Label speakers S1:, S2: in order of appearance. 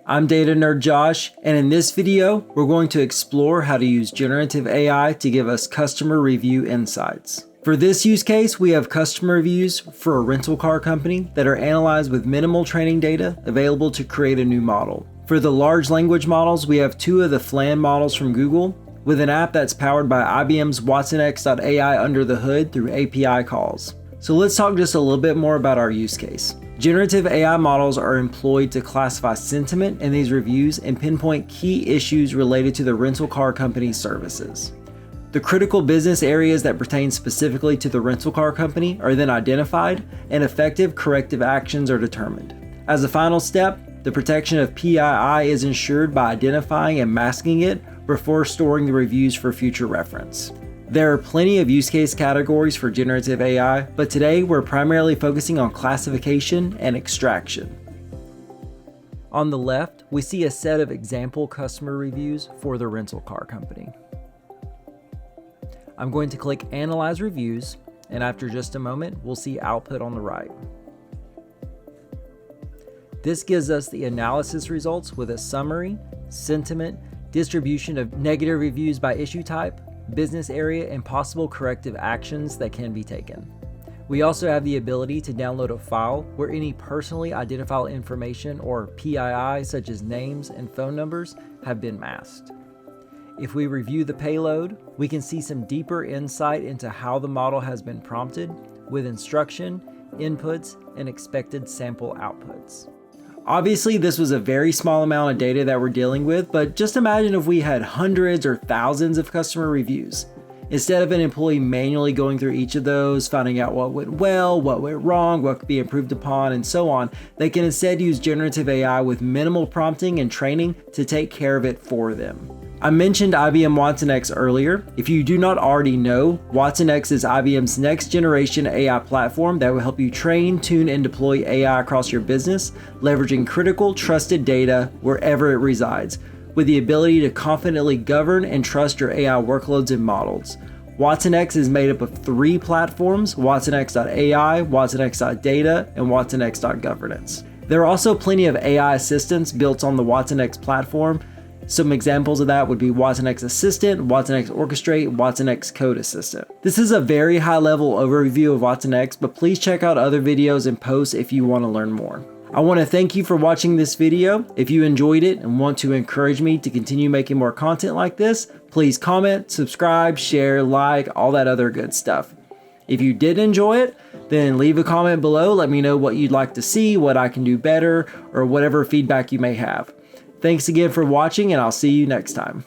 S1: I'm Data Nerd Josh, and in this video, we're going to explore how to use generative AI to give us customer review insights. For this use case, we have customer reviews for a rental car company that are analyzed with minimal training data available to create a new model. For the large language models, we have two of the FLAN models from Google, with an app that's powered by IBM's Watson X.ai under the hood through API calls. So let's talk just a little bit more about our use case. Generative AI models are employed to classify sentiment in these reviews and pinpoint key issues related to the rental car company's services. The critical business areas that pertain specifically to the rental car company are then identified, and effective corrective actions are determined. As a final step, the protection of PII is ensured by identifying and masking it before storing the reviews for future reference. There are plenty of use case categories for generative AI, but today we're primarily focusing on classification and extraction. On the left, we see a set of example customer reviews for the rental car company. I'm going to click Analyze Reviews, and after just a moment, we'll see output on the right. This gives us the analysis results with a summary, sentiment, distribution of negative reviews by issue type, business area, and possible corrective actions that can be taken. We also have the ability to download a file where any personally identifiable information or PII such as names and phone numbers have been masked. If we review the payload, we can see some deeper insight into how the model has been prompted with instruction, inputs, and expected sample outputs. Obviously, this was a very small amount of data that we're dealing with, but just imagine if we had hundreds or thousands of customer reviews. Instead of an employee manually going through each of those, finding out what went well, what went wrong, what could be improved upon, and so on, they can instead use generative AI with minimal prompting and training to take care of it for them. I mentioned IBM Watson X earlier. If you do not already know, Watson X is IBM's next generation AI platform that will help you train, tune, and deploy AI across your business, leveraging critical, trusted data wherever it resides, with the ability to confidently govern and trust your AI workloads and models. Watson X is made up of three platforms: watsonx.ai, watsonx.data, and watsonx.governance. There are also plenty of AI assistants built on the Watson X platform. Some examples of that would be Watson X Assistant, Watson X Orchestrate, and Watson X Code Assistant. This is a very high-level overview of Watson X, but please check out other videos and posts if you want to learn more. I want to thank you for watching this video. If you enjoyed it and want to encourage me to continue making more content like this, please comment, subscribe, share, like, all that other good stuff. If you did enjoy it, then leave a comment below. Let me know what you'd like to see, what I can do better, or whatever feedback you may have. Thanks again for watching, and I'll see you next time.